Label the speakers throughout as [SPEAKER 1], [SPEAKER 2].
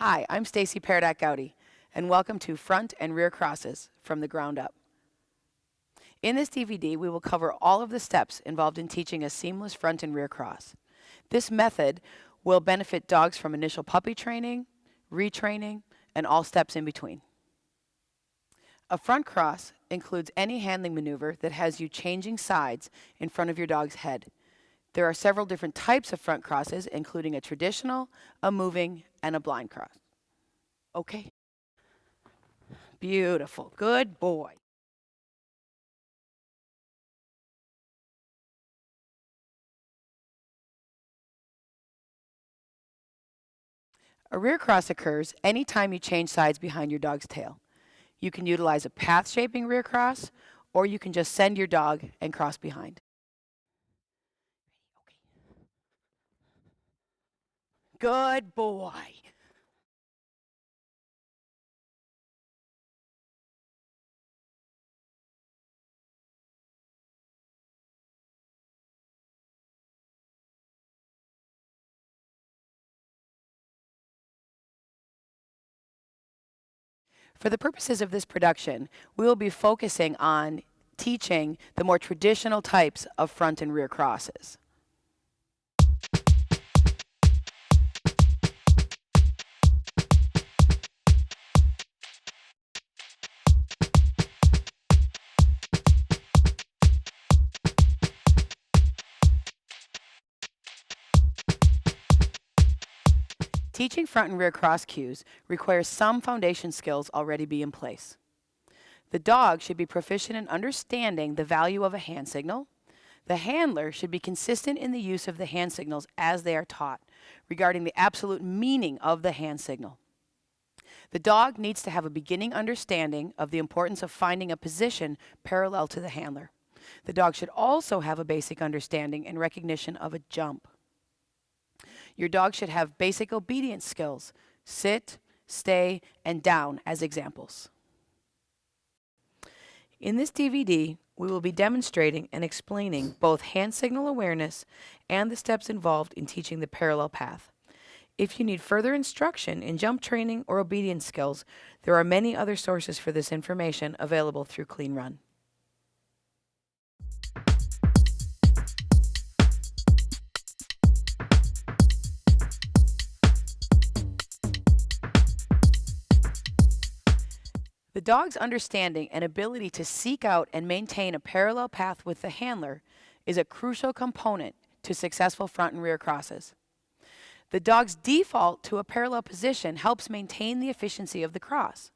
[SPEAKER 1] Hi, I'm Stacy Paradak Gowdy, and welcome to Front and Rear Crosses from the Ground Up. In this DVD, we will cover all of the steps involved in teaching a seamless front and rear cross. This method will benefit dogs from initial puppy training, retraining, and all steps in between. A front cross includes any handling maneuver that has you changing sides in front of your dog's head. There are several different types of front crosses, including a traditional, a moving, and a blind cross. Okay. Beautiful. Good boy. A rear cross occurs anytime you change sides behind your dog's tail. You can utilize a path shaping rear cross, or you can just send your dog and cross behind. Good boy. For the purposes of this production, we will be focusing on teaching the more traditional types of front and rear crosses. Teaching front and rear cross cues requires some foundation skills already be in place. The dog should be proficient in understanding the value of a hand signal. The handler should be consistent in the use of the hand signals as they are taught, regarding the absolute meaning of the hand signal. The dog needs to have a beginning understanding of the importance of finding a position parallel to the handler. The dog should also have a basic understanding and recognition of a jump. Your dog should have basic obedience skills: sit, stay, and down as examples. In this DVD, we will be demonstrating and explaining both hand signal awareness and the steps involved in teaching the parallel path. If you need further instruction in jump training or obedience skills, there are many other sources for this information available through Clean Run. The dog's understanding and ability to seek out and maintain a parallel path with the handler is a crucial component to successful front and rear crosses. The dog's default to a parallel position helps maintain the efficiency of the cross.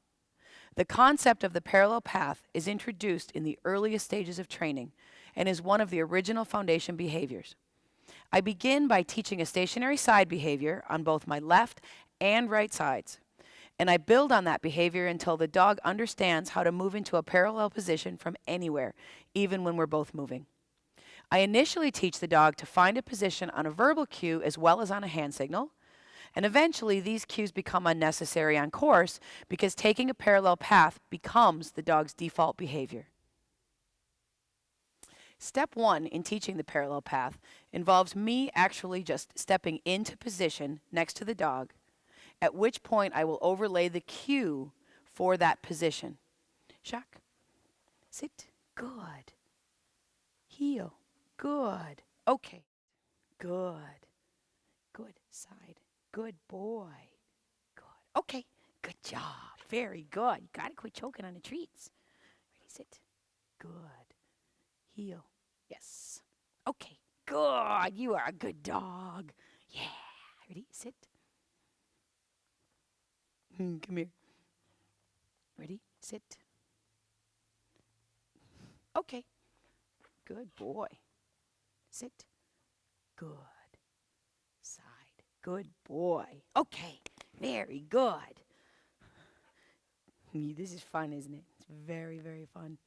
[SPEAKER 1] The concept of the parallel path is introduced in the earliest stages of training and is one of the original foundation behaviors. I begin by teaching a stationary side behavior on both my left and right sides, and I build on that behavior until the dog understands how to move into a parallel position from anywhere, even when we're both moving. I initially teach the dog to find a position on a verbal cue as well as on a hand signal, and eventually these cues become unnecessary on course because taking a parallel path becomes the dog's default behavior. Step 1 in teaching the parallel path involves me actually just stepping into position next to the dog, at which point I will overlay the cue for that position. Shock. Sit. Good. Heel. Good. Okay. Good. Good. Side. Good boy. Good. Okay. Good job. Very good. You gotta quit choking on the treats. Ready, sit. Good. Heel. Yes. Okay. Good. You are a good dog. Yeah. Ready, sit. Come here. Ready, sit. Okay. Good boy. Sit. Good. Side. Good boy. Okay. Very good. This is fun, isn't it? It's very, very fun.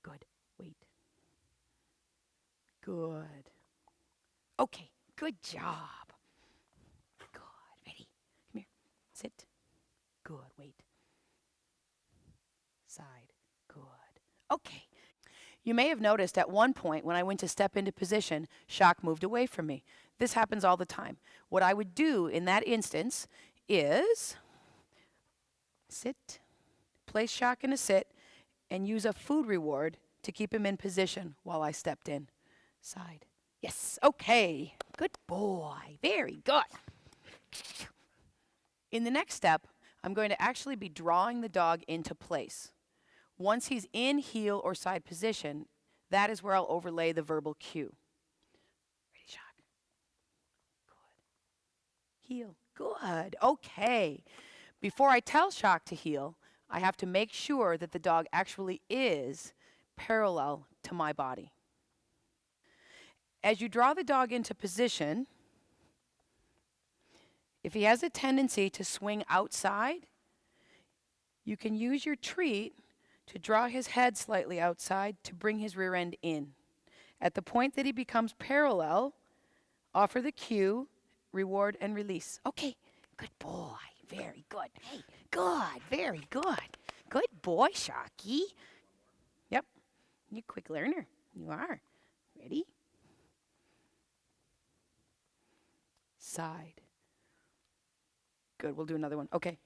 [SPEAKER 1] Good. Wait. Good. Okay. Good job. Good. Ready? Come here. Sit. Good. Wait. Side. Good. Okay. You may have noticed at one point when I went to step into position, Shock moved away from me. This happens all the time. What I would do in that instance is Sit. Place Shock in a sit and use a food reward to keep him in position while I stepped in. Side. Yes, okay. Good boy. Very good. In the next step, I'm going to actually be drawing the dog into place. Once he's in heel or side position, that is where I'll overlay the verbal cue. Ready, Shock. Good. Heel. Good. Okay. Before I tell Shock to heel, I have to make sure that the dog actually is parallel to my body. As you draw the dog into position, if he has a tendency to swing outside, you can use your treat to draw his head slightly outside to bring his rear end in. At the point that he becomes parallel, offer the cue, reward, and release. Okay, good boy. Very good. Hey, good. Very good. Good boy, Shocky. Yep, you're a quick learner. You are. Ready? Side. Good, we'll do another one. Okay.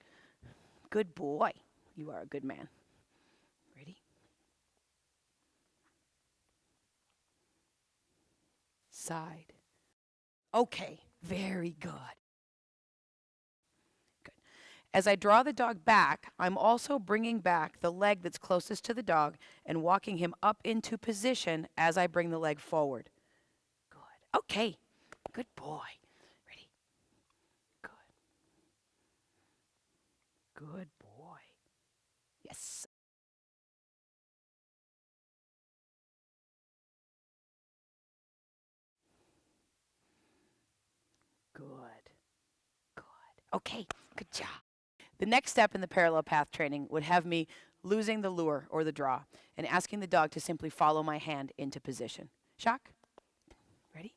[SPEAKER 1] Good boy. You are a good man. Ready? Side. Okay, very good. Good. As I draw the dog back, I'm also bringing back the leg that's closest to the dog and walking him up into position as I bring the leg forward. Good. Okay. Good boy. Ready? Good. Good boy. Yes. Good. Good. Okay, good job. The next step in the parallel path training would have me losing the lure or the draw and asking the dog to simply follow my hand into position. Shock. Ready?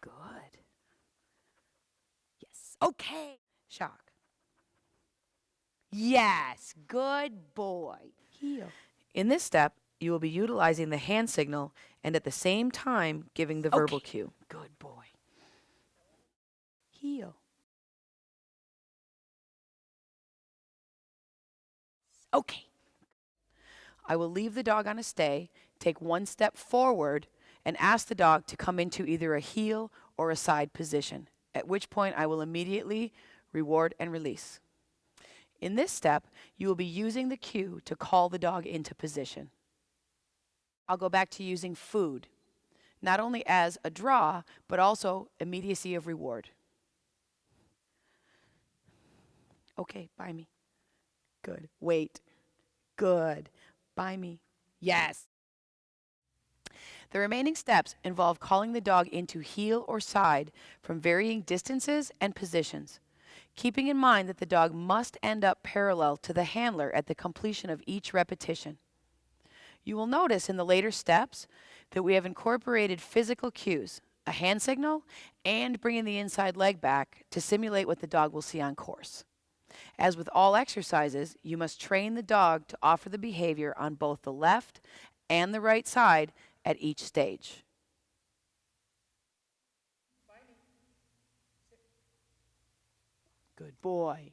[SPEAKER 1] Good. Yes. Okay. Shock. Yes. Good boy. Heel. In this step, you will be utilizing the hand signal and at the same time giving the verbal cue. Good boy. Heel. Okay. I will leave the dog on a stay, take one step forward, and ask the dog to come into either a heel or a side position, at which point I will immediately reward and release. In this step, you will be using the cue to call the dog into position. I'll go back to using food, not only as a draw, but also immediacy of reward. Okay, buy me. Good. Wait. Good. Buy me. Yes. The remaining steps involve calling the dog into heel or side from varying distances and positions, keeping in mind that the dog must end up parallel to the handler at the completion of each repetition. You will notice in the later steps that we have incorporated physical cues, a hand signal, and bringing the inside leg back to simulate what the dog will see on course. As with all exercises, you must train the dog to offer the behavior on both the left and the right side at each stage. Good boy.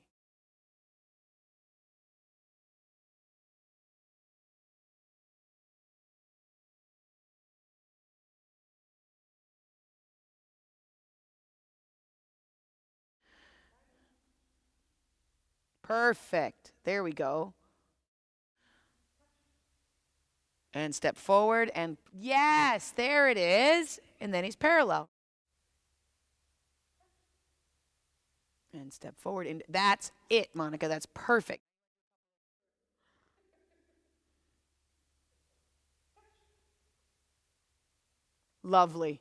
[SPEAKER 1] Perfect. There we go. And step forward and yes, there it is. And then he's parallel. And step forward and that's it, Monica. That's perfect. Lovely.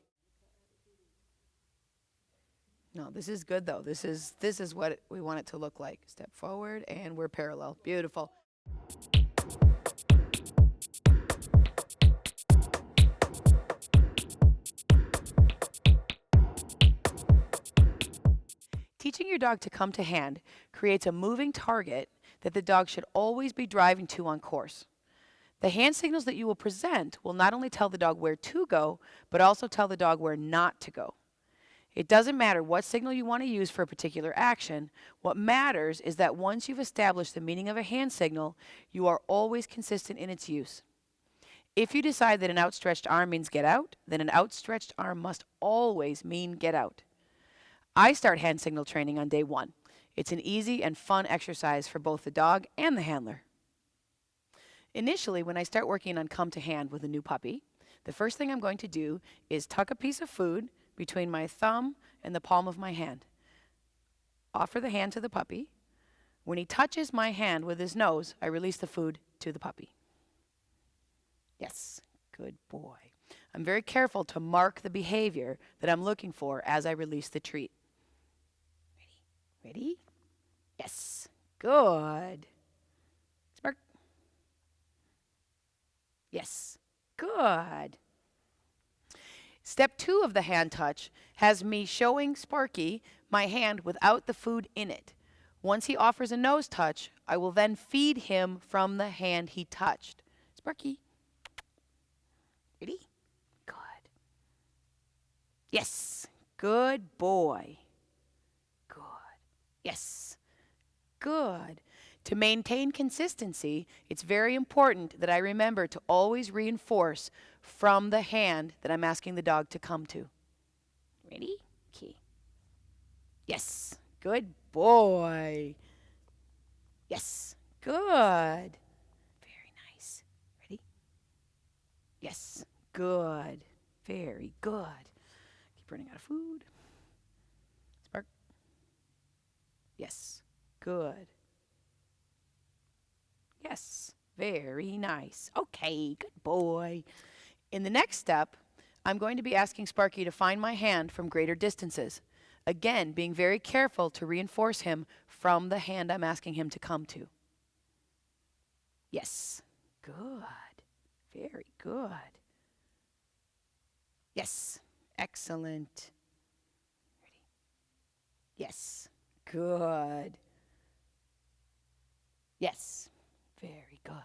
[SPEAKER 1] No, this is good though. This is what we want it to look like. Step forward and we're parallel. Beautiful. Teaching your dog to come to hand creates a moving target that the dog should always be driving to on course. The hand signals that you will present will not only tell the dog where to go, but also tell the dog where not to go. It doesn't matter what signal you want to use for a particular action. What matters is that once you've established the meaning of a hand signal, you are always consistent in its use. If you decide that an outstretched arm means get out, then an outstretched arm must always mean get out. I start hand signal training on day 1. It's an easy and fun exercise for both the dog and the handler. Initially, when I start working on come to hand with a new puppy, the first thing I'm going to do is tuck a piece of food between my thumb and the palm of my hand. Offer the hand to the puppy. When he touches my hand with his nose, I release the food to the puppy. Yes, good boy. I'm very careful to mark the behavior that I'm looking for as I release the treat. Ready? Ready? Yes, good. Spark. Yes, good. Step 2 of the hand touch has me showing Sparky my hand without the food in it. Once he offers a nose touch, I will then feed him from the hand he touched. Sparky. Ready? Good. Yes. Good boy. Good. Yes. Good. To maintain consistency, it's very important that I remember to always reinforce from the hand that I'm asking the dog to come to. Ready? Okay. Yes. Good boy. Yes. Good. Very nice. Ready? Yes. Good. Very good. Keep running out of food. Spark. Yes. Good. Yes. Very nice. Okay. Good boy. In the next step, I'm going to be asking Sparky to find my hand from greater distances. Again, being very careful to reinforce him from the hand I'm asking him to come to. Yes. Good. Very good. Yes. Excellent. Ready? Yes. Good. Yes. Very good.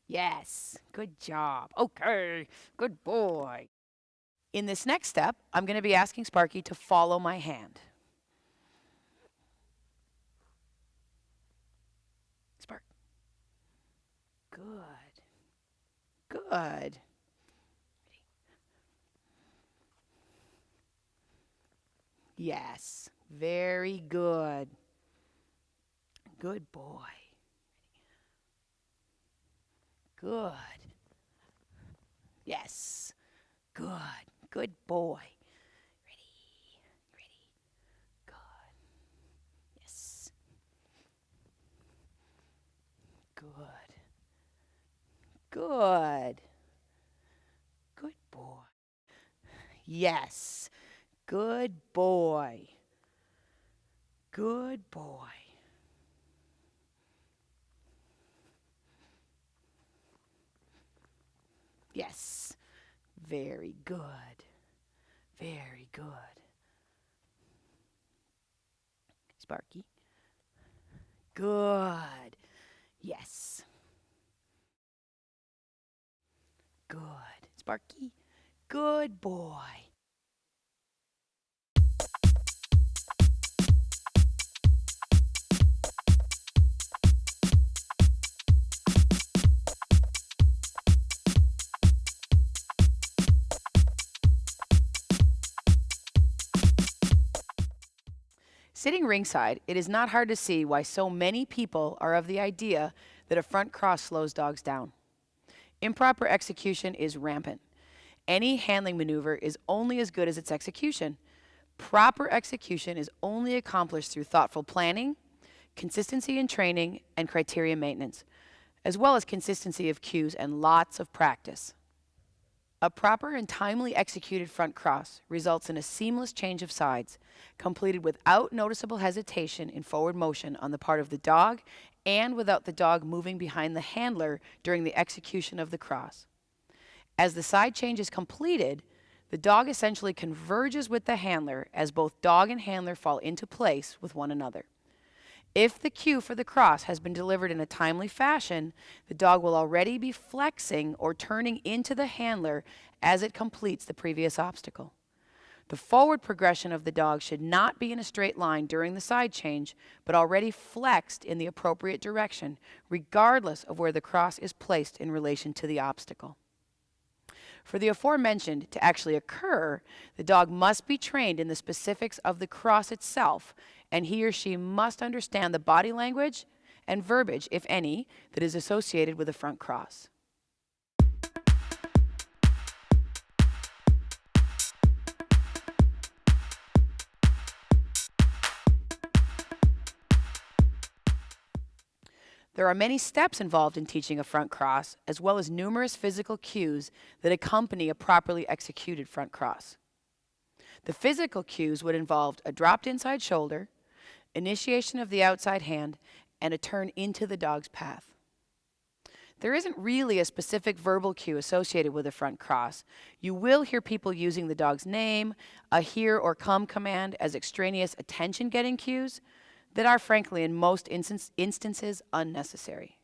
[SPEAKER 1] Yes. Good job. Okay. Good boy. In this next step, I'm going to be asking Sparky to follow my hand. Spark. Good. Good. Yes. Very good. Good boy. Good. Yes. Good. Good boy. Ready. Ready. Good. Yes. Good. Good. Good boy. Yes. Good boy. Good boy. Yes. Very good. Very good. Sparky. Good. Yes. Good. Sparky. Good boy. Sitting ringside, it is not hard to see why so many people are of the idea that a front cross slows dogs down. Improper execution is rampant. Any handling maneuver is only as good as its execution. Proper execution is only accomplished through thoughtful planning, consistency in training, and criteria maintenance, as well as consistency of cues and lots of practice. A proper and timely executed front cross results in a seamless change of sides, completed without noticeable hesitation in forward motion on the part of the dog and without the dog moving behind the handler during the execution of the cross. As the side change is completed, the dog essentially converges with the handler as both dog and handler fall into place with one another. If the cue for the cross has been delivered in a timely fashion, the dog will already be flexing or turning into the handler as it completes the previous obstacle. The forward progression of the dog should not be in a straight line during the side change, but already flexed in the appropriate direction, regardless of where the cross is placed in relation to the obstacle. For the aforementioned to actually occur, the dog must be trained in the specifics of the cross itself, and he or she must understand the body language and verbiage, if any, that is associated with a front cross. There are many steps involved in teaching a front cross, as well as numerous physical cues that accompany a properly executed front cross. The physical cues would involve a dropped inside shoulder, initiation of the outside hand, and a turn into the dog's path. There isn't really a specific verbal cue associated with a front cross. You will hear people using the dog's name, a here or come command as extraneous attention-getting cues that are, frankly, in most instances, unnecessary.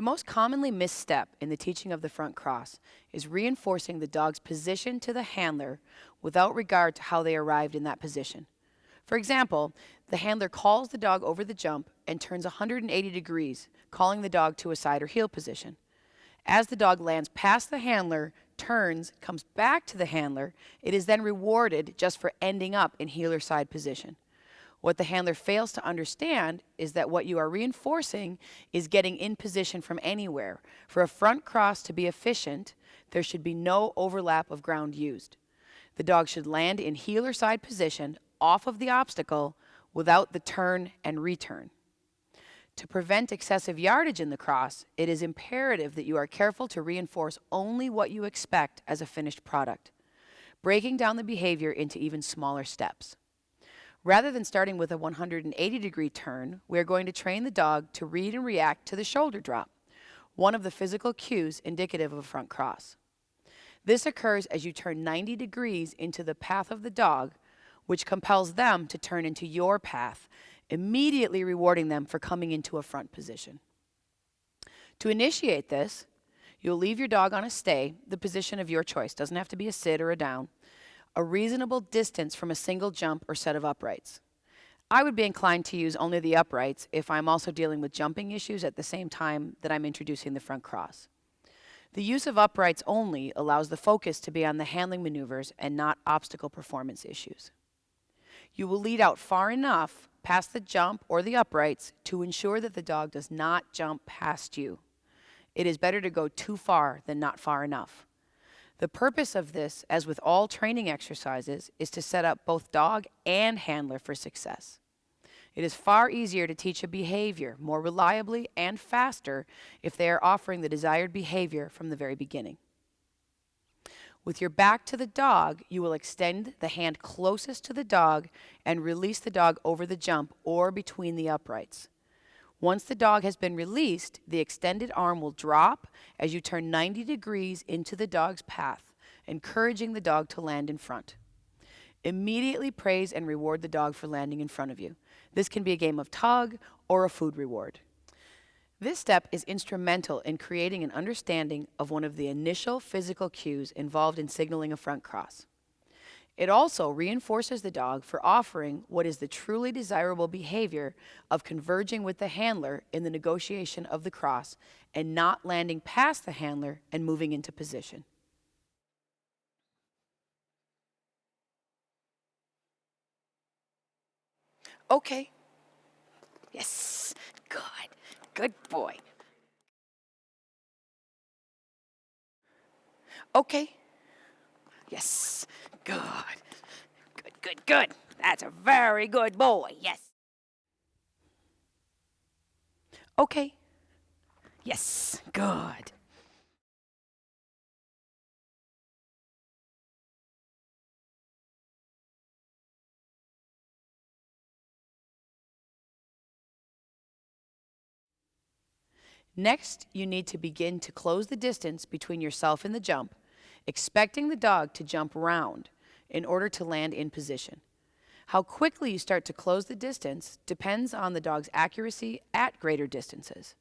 [SPEAKER 1] The most commonly missed step in the teaching of the front cross is reinforcing the dog's position to the handler without regard to how they arrived in that position. For example, the handler calls the dog over the jump and turns 180 degrees, calling the dog to a side or heel position. As the dog lands past the handler, turns, comes back to the handler, it is then rewarded just for ending up in heel or side position. What the handler fails to understand is that what you are reinforcing is getting in position from anywhere. For a front cross to be efficient, there should be no overlap of ground used. The dog should land in heel or side position off of the obstacle without the turn and return. To prevent excessive yardage in the cross, it is imperative that you are careful to reinforce only what you expect as a finished product, breaking down the behavior into even smaller steps. Rather than starting with a 180-degree turn, we are going to train the dog to read and react to the shoulder drop, one of the physical cues indicative of a front cross. This occurs as you turn 90 degrees into the path of the dog, which compels them to turn into your path, immediately rewarding them for coming into a front position. To initiate this, you'll leave your dog on a stay, the position of your choice. Doesn't have to be a sit or a down. A reasonable distance from a single jump or set of uprights. I would be inclined to use only the uprights if I'm also dealing with jumping issues at the same time that I'm introducing the front cross. The use of uprights only allows the focus to be on the handling maneuvers and not obstacle performance issues. You will lead out far enough past the jump or the uprights to ensure that the dog does not jump past you. It is better to go too far than not far enough. The purpose of this, as with all training exercises, is to set up both dog and handler for success. It is far easier to teach a behavior more reliably and faster if they are offering the desired behavior from the very beginning. With your back to the dog, you will extend the hand closest to the dog and release the dog over the jump or between the uprights. Once the dog has been released, the extended arm will drop as you turn 90 degrees into the dog's path, encouraging the dog to land in front. Immediately praise and reward the dog for landing in front of you. This can be a game of tug or a food reward. This step is instrumental in creating an understanding of one of the initial physical cues involved in signaling a front cross. It also reinforces the dog for offering what is the truly desirable behavior of converging with the handler in the negotiation of the cross and not landing past the handler and moving into position. Okay. Yes. Good. Good boy. Okay. Yes. Good. Good, good, good. That's a very good boy. Yes. Okay. Yes. Good. Next, you need to begin to close the distance between yourself and the jump, expecting the dog to jump round in order to land in position. How quickly you start to close the distance depends on the dog's accuracy at greater distances.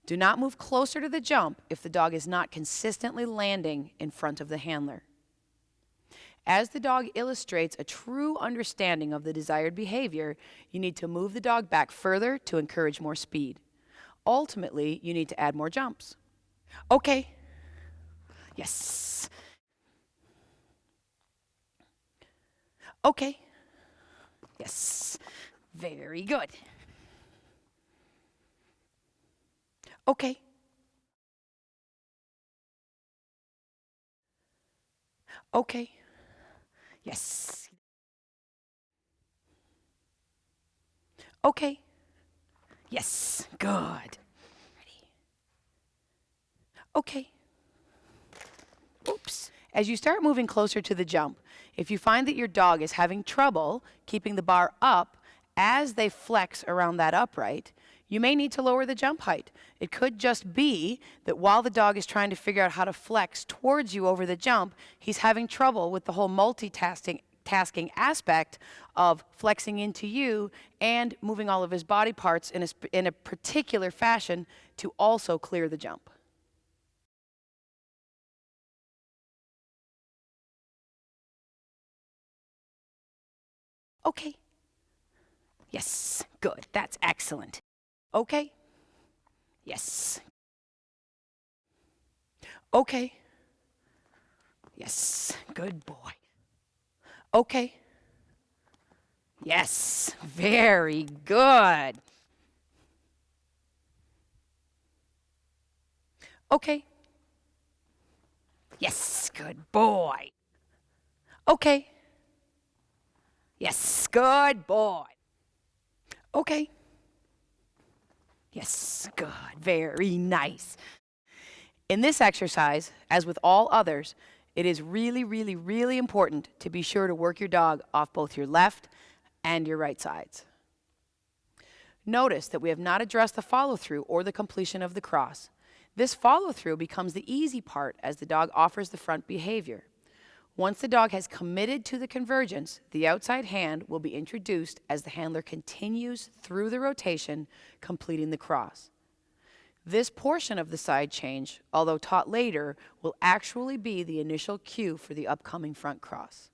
[SPEAKER 1] Do not move closer to the jump if the dog is not consistently landing in front of the handler. As the dog illustrates a true understanding of the desired behavior, you need to move the dog back further to encourage more speed. Ultimately, you need to add more jumps. Okay. Yes. Okay. Yes. Very good. Okay. Okay. Yes. Okay. Yes. Good. Ready. Okay. Oops. As you start moving closer to the jump, if you find that your dog is having trouble keeping the bar up as they flex around that upright, you may need to lower the jump height. It could just be that while the dog is trying to figure out how to flex towards you over the jump, he's having trouble with the whole multitasking aspect of flexing into you and moving all of his body parts in a particular fashion to also clear the jump. Okay. Yes, good. That's excellent. Okay. Yes. Okay. Yes, good boy. Okay. Yes, very good. Okay. Yes, good boy. Okay. Yes, good boy. Okay. Yes, good. Very nice. In this exercise, as with all others, it is really, really, really important to be sure to work your dog off both your left and your right sides. Notice that we have not addressed the follow-through or the completion of the cross. This follow-through becomes the easy part as the dog offers the front behavior. Once the dog has committed to the convergence, the outside hand will be introduced as the handler continues through the rotation, completing the cross. This portion of the side change, although taught later, will actually be the initial cue for the upcoming front cross.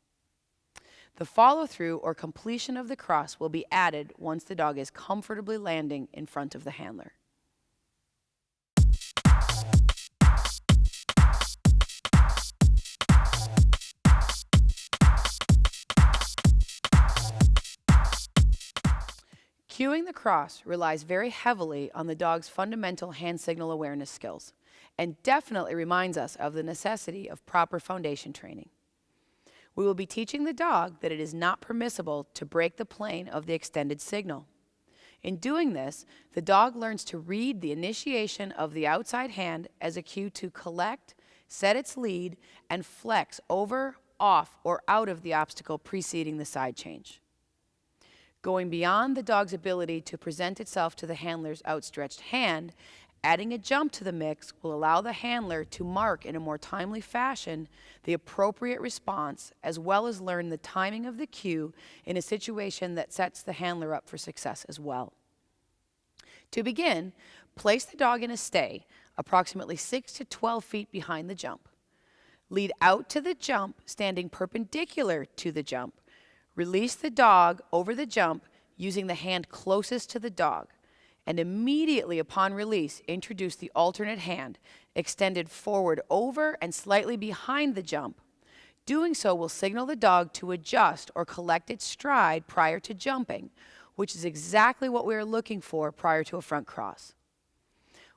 [SPEAKER 1] The follow-through or completion of the cross will be added once the dog is comfortably landing in front of the handler. Cueing the cross relies very heavily on the dog's fundamental hand signal awareness skills and definitely reminds us of the necessity of proper foundation training. We will be teaching the dog that it is not permissible to break the plane of the extended signal. In doing this, the dog learns to read the initiation of the outside hand as a cue to collect, set its lead, and flex over, off, or out of the obstacle preceding the side change. Going beyond the dog's ability to present itself to the handler's outstretched hand, adding a jump to the mix will allow the handler to mark in a more timely fashion the appropriate response, as well as learn the timing of the cue in a situation that sets the handler up for success as well. To begin, place the dog in a stay, approximately 6 to 12 feet behind the jump. Lead out to the jump, standing perpendicular to the jump. Release the dog over the jump using the hand closest to the dog. And immediately upon release, introduce the alternate hand, extended forward over and slightly behind the jump. Doing so will signal the dog to adjust or collect its stride prior to jumping, which is exactly what we are looking for prior to a front cross.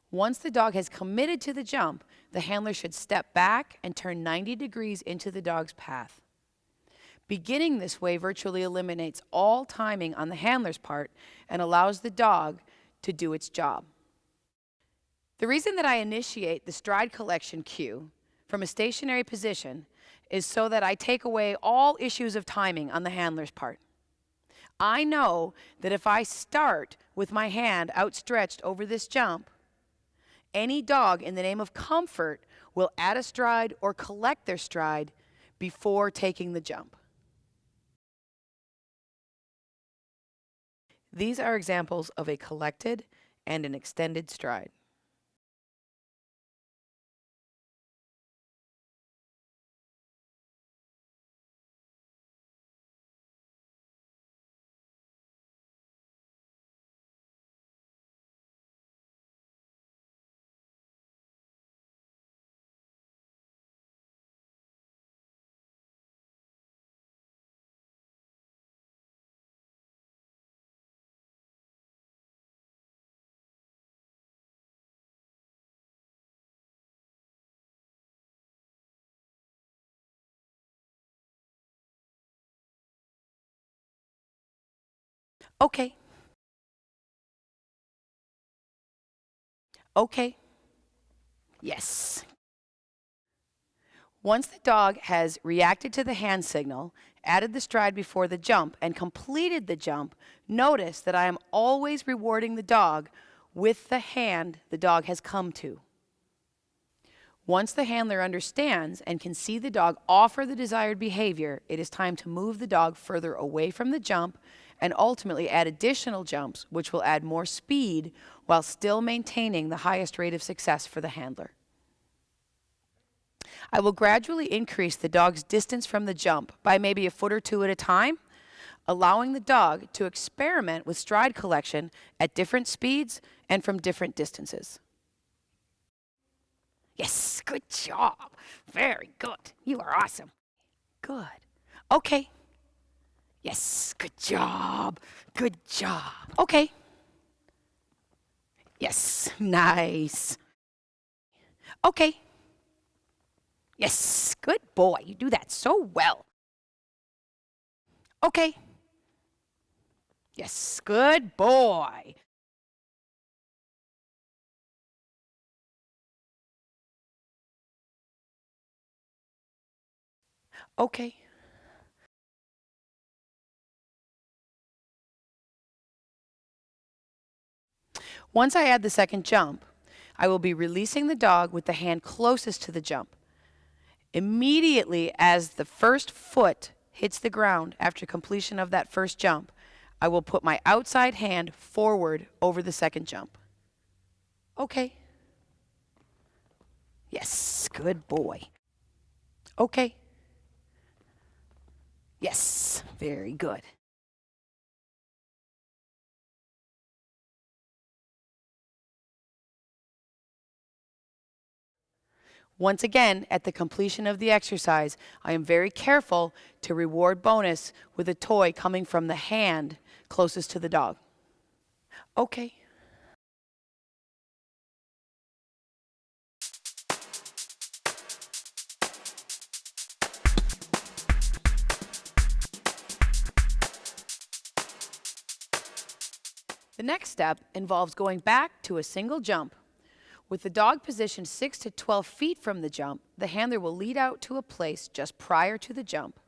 [SPEAKER 1] Once the dog has committed to the jump, the handler should step back and turn 90 degrees into the dog's path. Beginning this way virtually eliminates all timing on the handler's part and allows the dog to do its job. The reason that I initiate the stride collection cue from a stationary position is so that I take away all issues of timing on the handler's part. I know that if I start with my hand outstretched over this jump, any dog in the name of comfort will add a stride or collect their stride before taking the jump. These are examples of a collected and an extended stride. Okay. Okay. Yes. Once the dog has reacted to the hand signal, added the stride before the jump, and completed the jump, notice that I am always rewarding the dog with the hand the dog has come to. Once the handler understands and can see the dog offer the desired behavior, it is time to move the dog further away from the jump and ultimately add additional jumps, which will add more speed while still maintaining the highest rate of success for the handler. I will gradually increase the dog's distance from the jump by maybe a foot or two at a time, allowing the dog to experiment with stride collection at different speeds and from different distances. Yes, good job. Very good. You are awesome. Good. Okay. Yes, good job. Good job. Okay. Yes, nice. Okay. Yes, good boy. You do that so well. Okay. Yes, good boy. Okay. Once I add the second jump, I will be releasing the dog with the hand closest to the jump. Immediately as the first foot hits the ground after completion of that first jump, I will put my outside hand forward over the second jump. Okay. Yes, good boy. Okay. Yes, very good. Once again, at the completion of the exercise, I am very careful to reward bonus with a toy coming from the hand closest to the dog. Okay. The next step involves going back to a single jump. With the dog positioned 6 to 12 feet from the jump, the handler will lead out to a place just prior to the jump.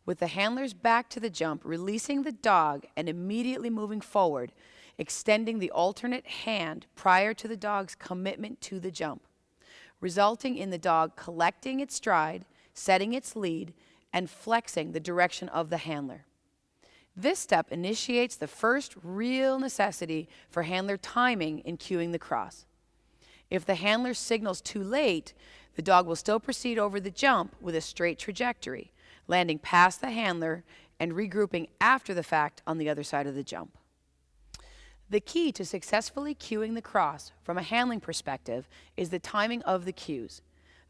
[SPEAKER 1] With the handler's back to the jump, releasing the dog and immediately moving forward, extending the alternate hand prior to the dog's commitment to the jump, resulting in the dog collecting its stride, setting its lead, and flexing the direction of the handler. This step initiates the first real necessity for handler timing in cueing the cross. If the handler signals too late, the dog will still proceed over the jump with a straight trajectory, landing past the handler and regrouping after the fact on the other side of the jump. The key to successfully cueing the cross from a handling perspective is the timing of the cues.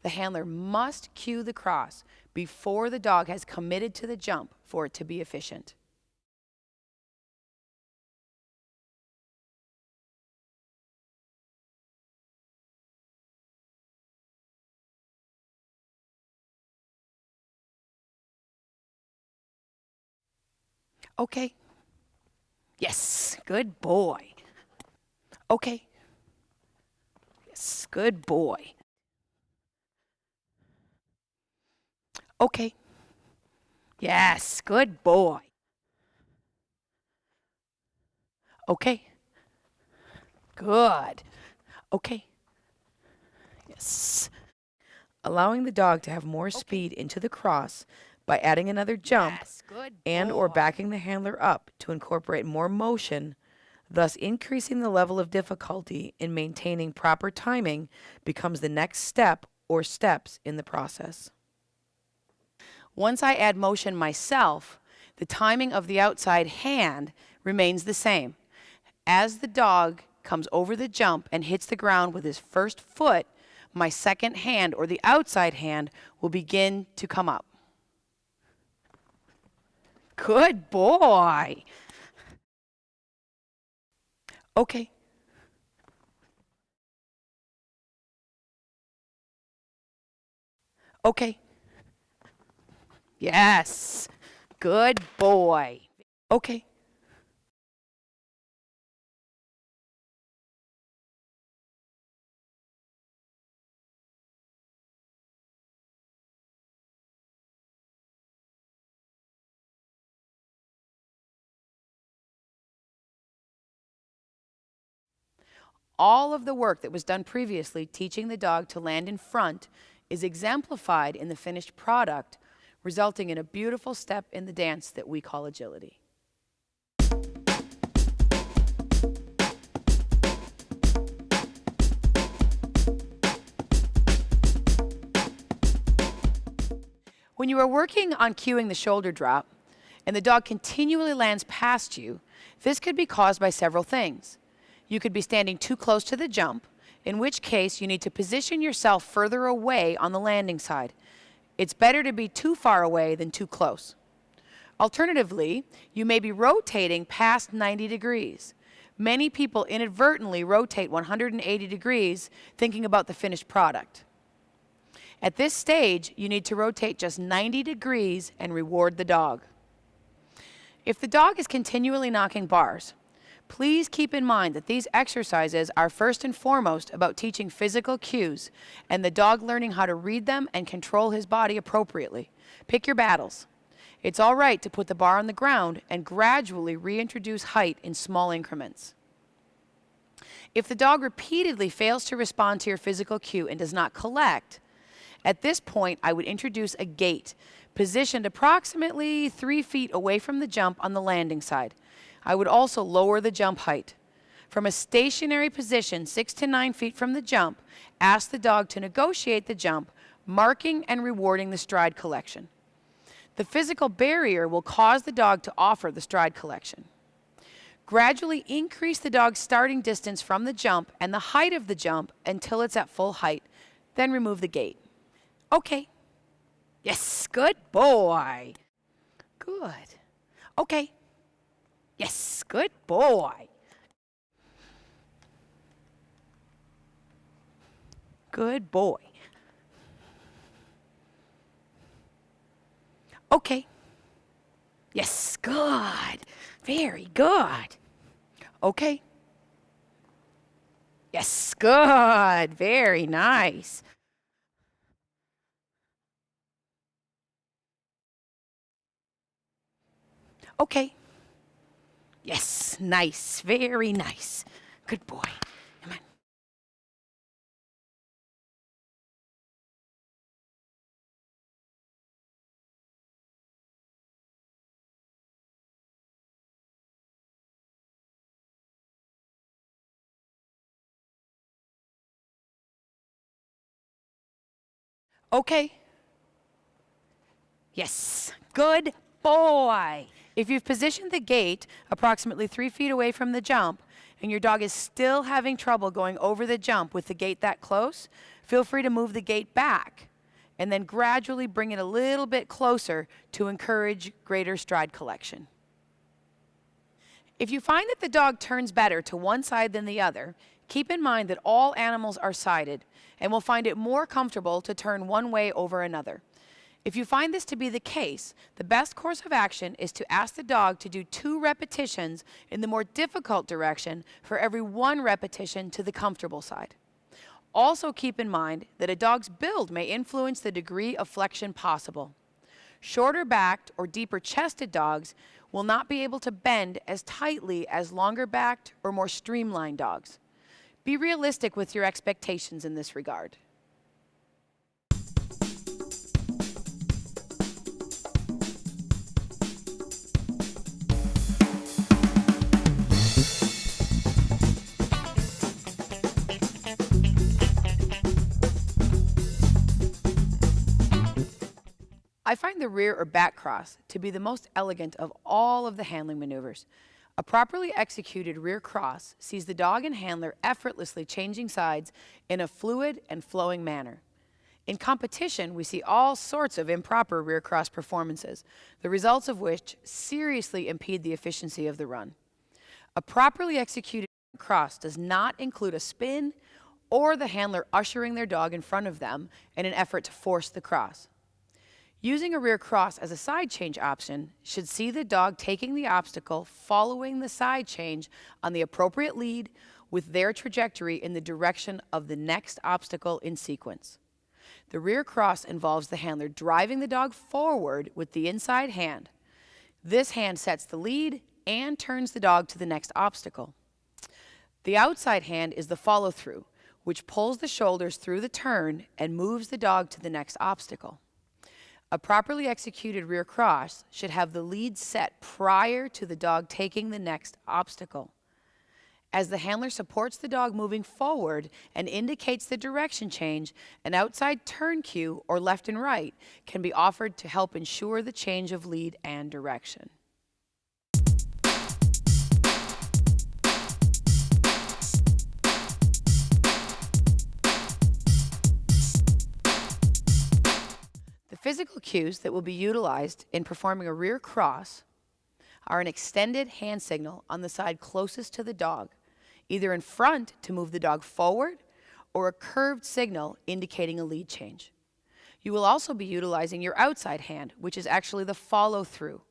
[SPEAKER 1] The handler must cue the cross before the dog has committed to the jump for it to be efficient. Okay. Yes, good boy. Okay. Yes, good boy. Okay. Yes, good boy. Okay. Good. Okay. Yes. Allowing the dog to have more speed into the cross by adding another jump and or backing the handler up to incorporate more motion, thus increasing the level of difficulty in maintaining proper timing, becomes the next step or steps in the process. Once I add motion myself, the timing of the outside hand remains the same. As the dog comes over the jump and hits the ground with his first foot, my second hand or the outside hand will begin to come up. Good boy. Okay. Okay. Yes. Good boy. Okay. All of the work that was done previously teaching the dog to land in front is exemplified in the finished product, resulting in a beautiful step in the dance that we call agility. When you are working on cueing the shoulder drop and the dog continually lands past you, this could be caused by several things. You could be standing too close to the jump, in which case you need to position yourself further away on the landing side. It's better to be too far away than too close. Alternatively, you may be rotating past 90 degrees. Many people inadvertently rotate 180 degrees thinking about the finished product. At this stage, you need to rotate just 90 degrees and reward the dog. If the dog is continually knocking bars, please keep in mind that these exercises are first and foremost about teaching physical cues and the dog learning how to read them and control his body appropriately. Pick your battles. It's all right to put the bar on the ground and gradually reintroduce height in small increments. If the dog repeatedly fails to respond to your physical cue and does not collect, at this point I would introduce a gate positioned approximately 3 feet away from the jump on the landing side. I would also lower the jump height. From a stationary position 6 to 9 feet from the jump, ask the dog to negotiate the jump, marking and rewarding the stride collection. The physical barrier will cause the dog to offer the stride collection. Gradually increase the dog's starting distance from the jump and the height of the jump until it's at full height. Then remove the gate. Okay. Yes, good boy. Good. Okay. Yes, good boy. Good boy. Okay. Yes, good. Very good. Okay. Yes, good. Very nice. Okay. Yes, nice. Very nice. Good boy. Come on. Okay.
[SPEAKER 2] Yes, good boy.
[SPEAKER 1] If you've positioned the gate approximately 3 feet away from the jump and your dog is still having trouble going over the jump with the gate that close, feel free to move the gate back and then gradually bring it a little bit closer to encourage greater stride collection. If you find that the dog turns better to one side than the other, keep in mind that all animals are sided and will find it more comfortable to turn one way over another. If you find this to be the case, the best course of action is to ask the dog to do 2 repetitions in the more difficult direction for every 1 repetition to the comfortable side. Also keep in mind that a dog's build may influence the degree of flexion possible. Shorter backed or deeper chested dogs will not be able to bend as tightly as longer backed or more streamlined dogs. Be realistic with your expectations in this regard. I find the rear or back cross to be the most elegant of all of the handling maneuvers. A properly executed rear cross sees the dog and handler effortlessly changing sides in a fluid and flowing manner. In competition, we see all sorts of improper rear cross performances, the results of which seriously impede the efficiency of the run. A properly executed cross does not include a spin or the handler ushering their dog in front of them in an effort to force the cross. Using a rear cross as a side change option should see the dog taking the obstacle following the side change on the appropriate lead with their trajectory in the direction of the next obstacle in sequence. The rear cross involves the handler driving the dog forward with the inside hand. This hand sets the lead and turns the dog to the next obstacle. The outside hand is the follow-through, which pulls the shoulders through the turn and moves the dog to the next obstacle. A properly executed rear cross should have the lead set prior to the dog taking the next obstacle. As the handler supports the dog moving forward and indicates the direction change, an outside turn cue or left and right can be offered to help ensure the change of lead and direction. The physical cues that will be utilized in performing a rear cross are an extended hand signal on the side closest to the dog, either in front to move the dog forward or a curved signal indicating a lead change. You will also be utilizing your outside hand, which is actually the follow-through.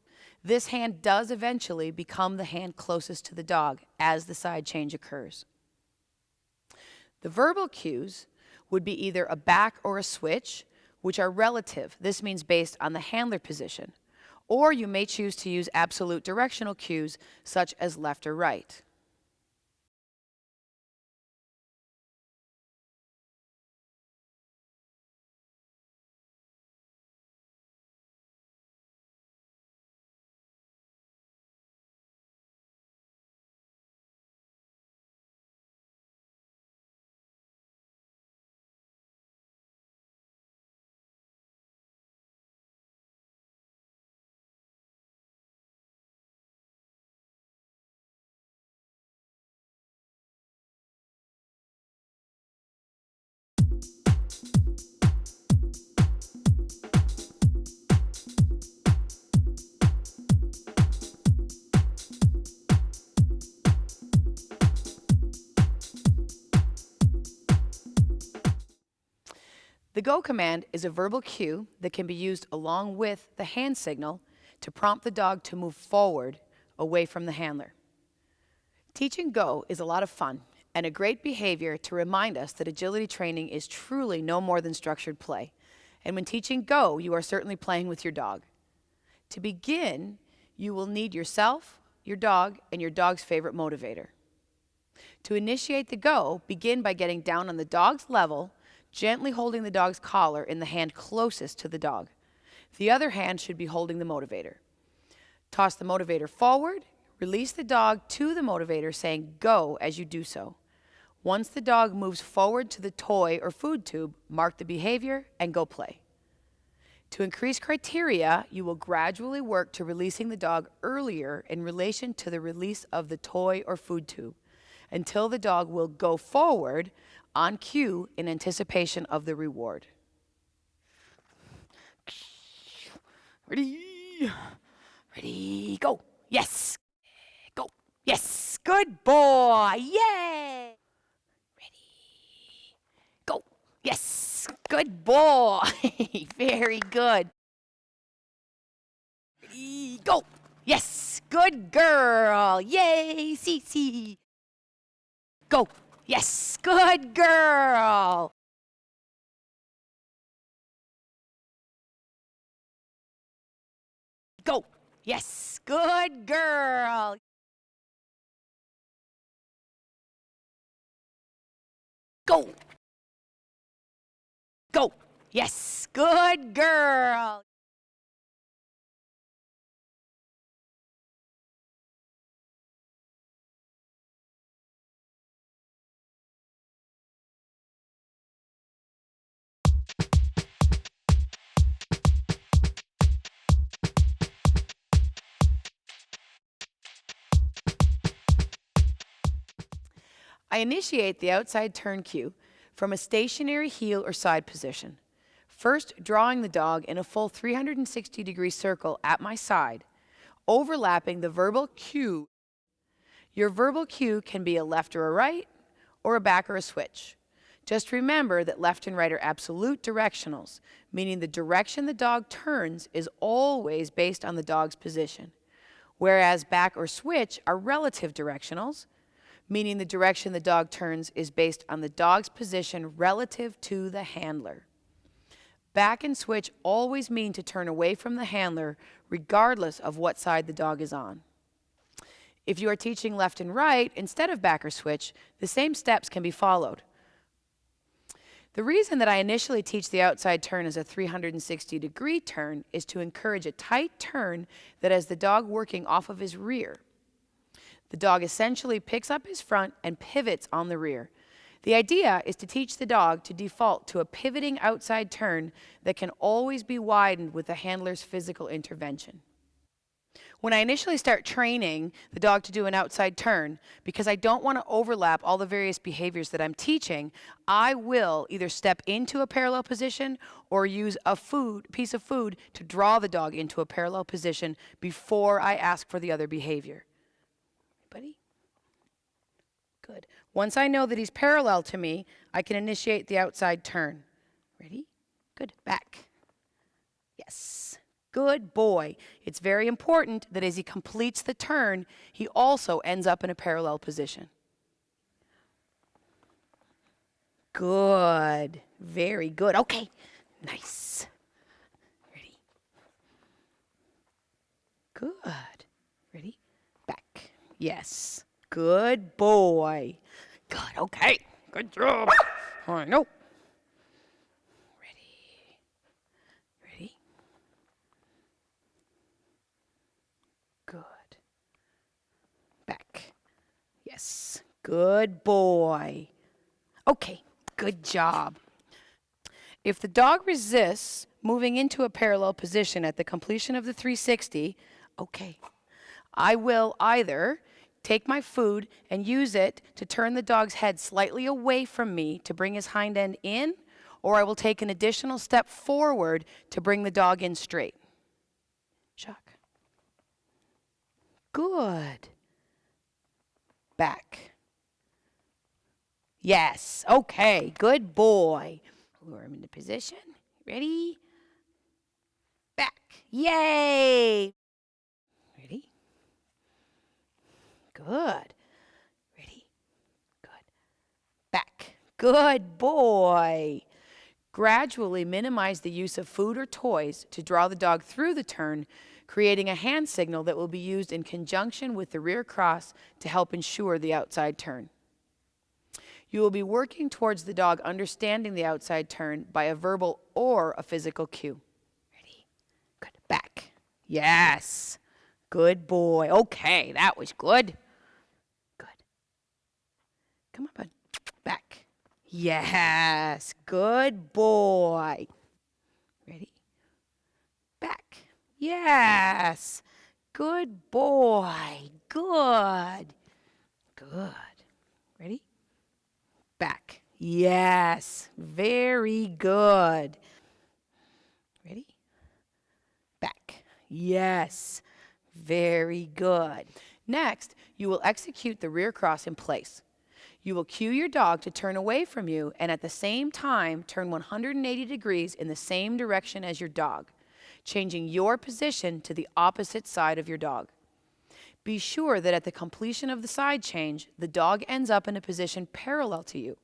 [SPEAKER 1] This hand does eventually become the hand closest to the dog as the side change occurs. The verbal cues would be either a back or a switch, which are relative. This means based on the handler position. Or you may choose to use absolute directional cues, such as left or right. The go command is a verbal cue that can be used along with the hand signal to prompt the dog to move forward away from the handler. Teaching go is a lot of fun and a great behavior to remind us that agility training is truly no more than structured play. And when teaching go, you are certainly playing with your dog. To begin, you will need yourself, your dog, and your dog's favorite motivator. To initiate the go, begin by getting down on the dog's level, gently holding the dog's collar in the hand closest to the dog. The other hand should be holding the motivator. Toss the motivator forward, release the dog to the motivator, saying go as you do so. Once the dog moves forward to the toy or food tube, mark the behavior and go play. To increase criteria, you will gradually work to releasing the dog earlier in relation to the release of the toy or food tube, until the dog will go forward on cue in anticipation of the reward. Ready? Ready, go. Yes. Go. Yes. Good boy. Yay. Ready. Go. Yes. Good boy. Very good. Ready, go. Yes. Good girl. Yay, Cece. Go. Yes. Good girl. Go. Yes. Good girl. Go. Go. Yes. Good girl. I initiate the outside turn cue from a stationary heel or side position, first drawing the dog in a full 360-degree circle at my side, overlapping the verbal cue. Your verbal cue can be a left or a right, or a back or a switch. Just remember that left and right are absolute directionals, meaning the direction the dog turns is always based on the dog's position, whereas back or switch are relative directionals, meaning the direction the dog turns is based on the dog's position relative to the handler. Back and switch always mean to turn away from the handler regardless of what side the dog is on. If you are teaching left and right instead of back or switch, the same steps can be followed. The reason that I initially teach the outside turn as a 360-degree turn is to encourage a tight turn that has the dog working off of his rear. The dog essentially picks up his front and pivots on the rear. The idea is to teach the dog to default to a pivoting outside turn that can always be widened with the handler's physical intervention. When I initially start training the dog to do an outside turn, because I don't want to overlap all the various behaviors that I'm teaching, I will either step into a parallel position or use a piece of food to draw the dog into a parallel position before I ask for the other behavior. Buddy? Good. Once I know that he's parallel to me, I can initiate the outside turn. Ready? Good. Back. Yes. Good boy. It's very important that as he completes the turn, he also ends up in a parallel position. Good. Very good. Okay. Nice. Ready? Good. Ready? Back. Yes. Good boy. Good. Okay. Good job. I know. Ready. Ready. Good. Back. Yes. Good boy. Okay. Good job. If the dog resists moving into a parallel position at the completion of the 360, okay, I will either take my food and use it to turn the dog's head slightly away from me to bring his hind end in, or I will take an additional step forward to bring the dog in straight. Shock. Good. Back. Yes. Okay. Good boy. Lure him into position. Ready? Back. Yay. Ready? Good. Ready? Good. Back. Good boy. Gradually minimize the use of food or toys to draw the dog through the turn, creating a hand signal that will be used in conjunction with the rear cross to help ensure the outside turn. You will be working towards the dog understanding the outside turn by a verbal or a physical cue. Ready? Good. Back. Yes. Good boy. Okay, that was good. Good. Come on, bud. Back. Yes. Good boy. Ready? Back. Yes. Good boy. Good. Good. Ready? Back. Yes. Very good. Ready? Back. Yes. Very good. Next, you will execute the rear cross in place. You will cue your dog to turn away from you and at the same time turn 180 degrees in the same direction as your dog, changing your position to the opposite side of your dog. Be sure that at the completion of the side change, the dog ends up in a position parallel to you.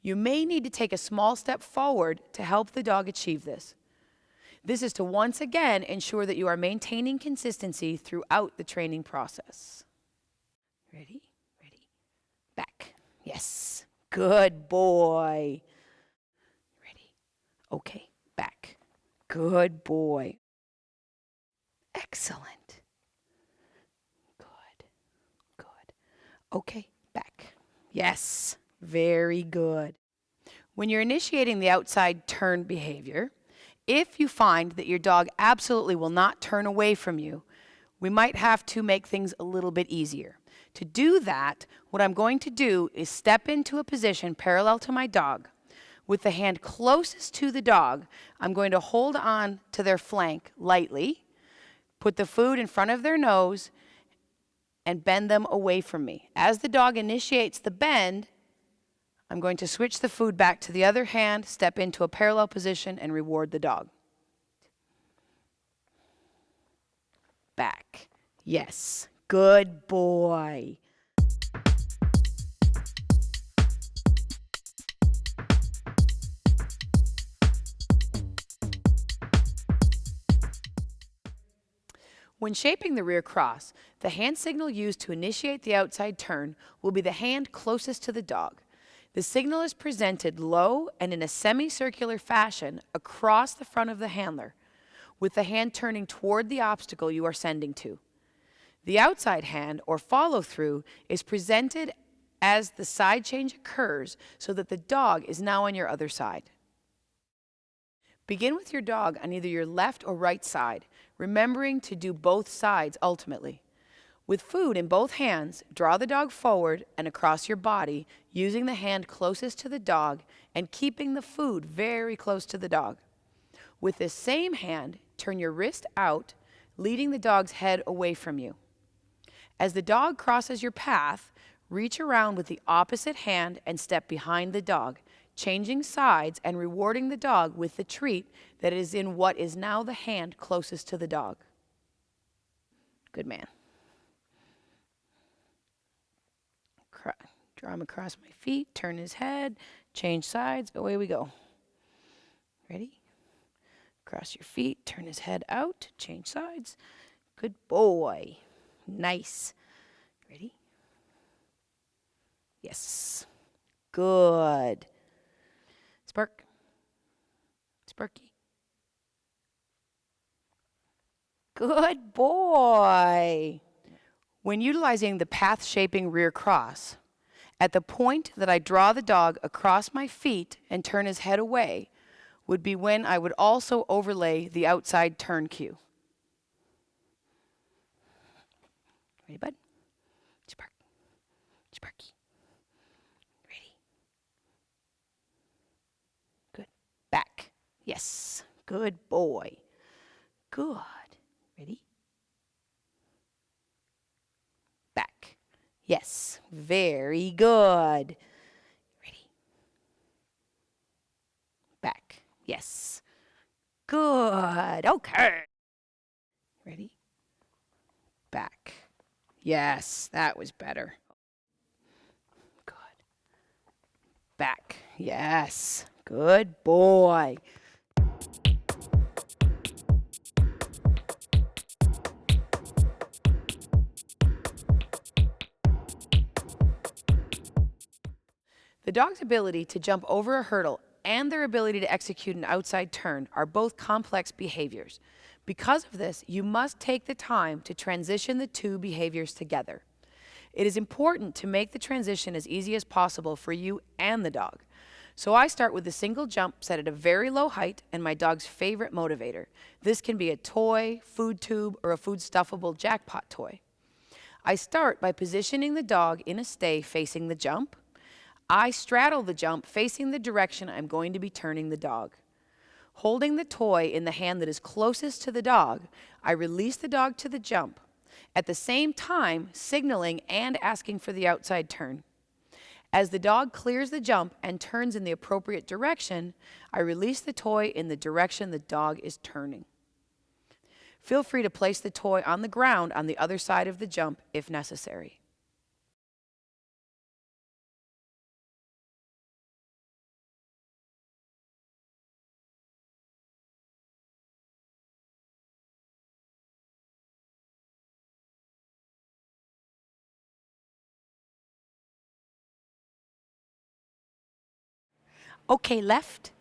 [SPEAKER 1] You may need to take a small step forward to help the dog achieve this. This is to once again ensure that you are maintaining consistency throughout the training process. Ready? Ready. Back. Yes. Good boy. Ready? Okay. Back. Good boy. Excellent. Good. Good. Okay. Back. Yes. Very good. When you're initiating the outside turn behavior, if you find that your dog absolutely will not turn away from you, we might have to make things a little bit easier. To do that, what I'm going to do is step into a position parallel to my dog. With the hand closest to the dog, I'm going to hold on to their flank lightly, put the food in front of their nose, and bend them away from me. As the dog initiates the bend, I'm going to switch the food back to the other hand, step into a parallel position, and reward the dog. Back. Yes. Good boy. When shaping the rear cross, the hand signal used to initiate the outside turn will be the hand closest to the dog. The signal is presented low and in a semicircular fashion across the front of the handler, with the hand turning toward the obstacle you are sending to. The outside hand, or follow-through, is presented as the side change occurs so that the dog is now on your other side. Begin with your dog on either your left or right side, remembering to do both sides ultimately. With food in both hands, draw the dog forward and across your body, using the hand closest to the dog and keeping the food very close to the dog. With this same hand, turn your wrist out, leading the dog's head away from you. As the dog crosses your path, reach around with the opposite hand and step behind the dog, changing sides and rewarding the dog with the treat that is in what is now the hand closest to the dog. Good man. Draw him across my feet, turn his head, change sides, away we go. Ready? Cross your feet, turn his head out, change sides. Good boy. Nice. Ready? Yes. Good. Spark. Sparky. Good boy. When utilizing the path-shaping rear cross, at the point that I draw the dog across my feet and turn his head away would be when I would also overlay the outside turn cue. Ready, bud? Spark. Sparky. Ready. Good. Back. Yes. Good boy. Good. Ready? Back. Yes. Very good. Ready? Back. Yes. Good. Okay. Ready? Back. Yes, that was better. Good. Back. Yes. Good boy. The dog's ability to jump over a hurdle and their ability to execute an outside turn are both complex behaviors. Because of this, you must take the time to transition the two behaviors together. It is important to make the transition as easy as possible for you and the dog. So I start with a single jump set at a very low height and my dog's favorite motivator. This can be a toy, food tube, or a food stuffable jackpot toy. I start by positioning the dog in a stay facing the jump. I straddle the jump facing the direction I'm going to be turning the dog. Holding the toy in the hand that is closest to the dog, I release the dog to the jump, at the same time signaling and asking for the outside turn. As the dog clears the jump and turns in the appropriate direction, I release the toy in the direction the dog is turning. Feel free to place the toy on the ground on the other side of the jump if necessary. Okay, left.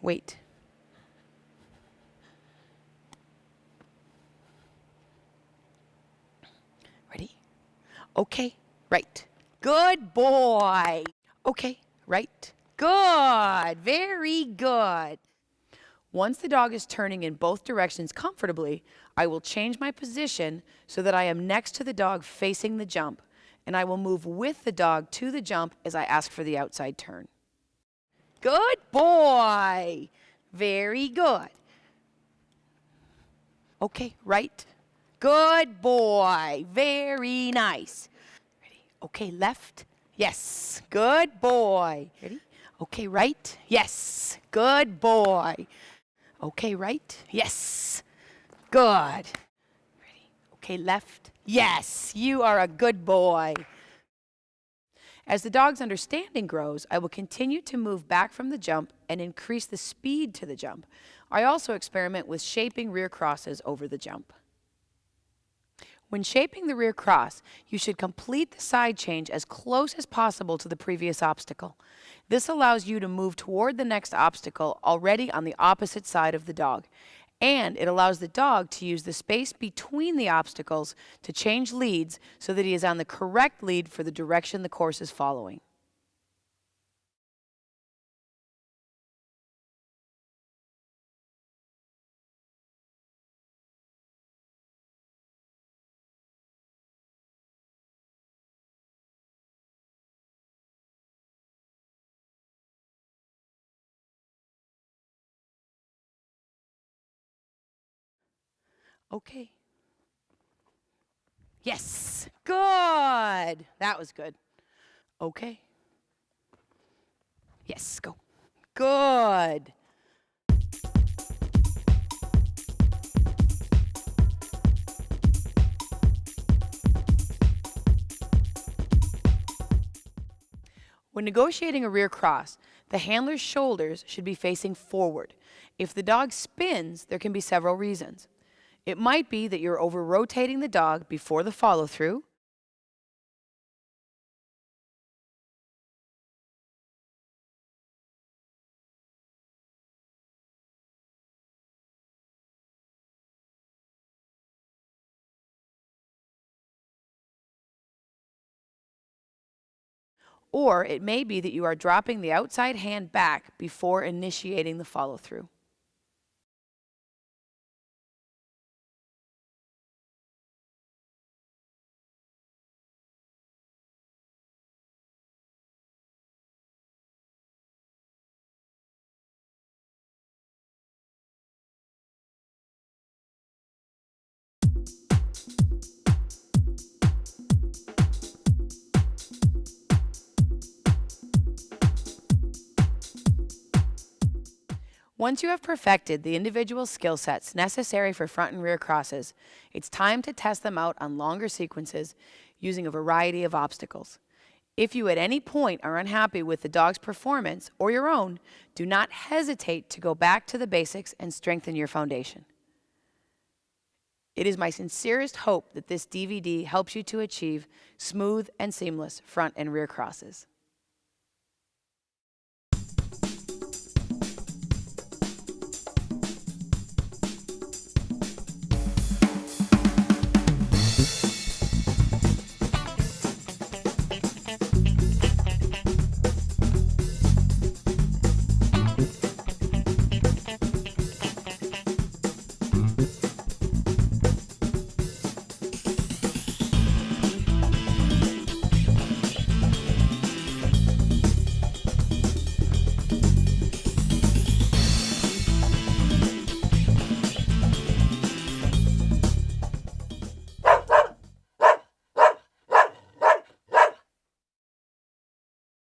[SPEAKER 1] Wait. Ready? Okay, right.
[SPEAKER 2] Good boy.
[SPEAKER 1] Okay, right.
[SPEAKER 2] Good. Very good.
[SPEAKER 1] Once the dog is turning in both directions comfortably, I will change my position so that I am next to the dog facing the jump, and I will move with the dog to the jump as I ask for the outside turn.
[SPEAKER 2] Good boy. Very good.
[SPEAKER 1] Okay, right.
[SPEAKER 2] Good boy. Very nice.
[SPEAKER 1] Ready? Okay, left.
[SPEAKER 2] Yes. Good boy.
[SPEAKER 1] Ready? Okay, right.
[SPEAKER 2] Yes. Good boy.
[SPEAKER 1] Okay, right.
[SPEAKER 2] Yes. Good.
[SPEAKER 1] Ready? Okay, left.
[SPEAKER 2] Yes. You are a good boy.
[SPEAKER 1] As the dog's understanding grows, I will continue to move back from the jump and increase the speed to the jump. I also experiment with shaping rear crosses over the jump. When shaping the rear cross, you should complete the side change as close as possible to the previous obstacle. This allows you to move toward the next obstacle already on the opposite side of the dog. And it allows the dog to use the space between the obstacles to change leads so that he is on the correct lead for the direction the course is following. Okay.
[SPEAKER 2] Yes. Good. That was good.
[SPEAKER 1] Okay.
[SPEAKER 2] Yes. Go. Good.
[SPEAKER 1] When negotiating a rear cross, the handler's shoulders should be facing forward. If the dog spins, there can be several reasons. It might be that you're over-rotating the dog before the follow-through. Or it may be that you are dropping the outside hand back before initiating the follow-through. Once you have perfected the individual skill sets necessary for front and rear crosses, it's time to test them out on longer sequences using a variety of obstacles. If you at any point are unhappy with the dog's performance or your own, do not hesitate to go back to the basics and strengthen your foundation. It is my sincerest hope that this DVD helps you to achieve smooth and seamless front and rear crosses.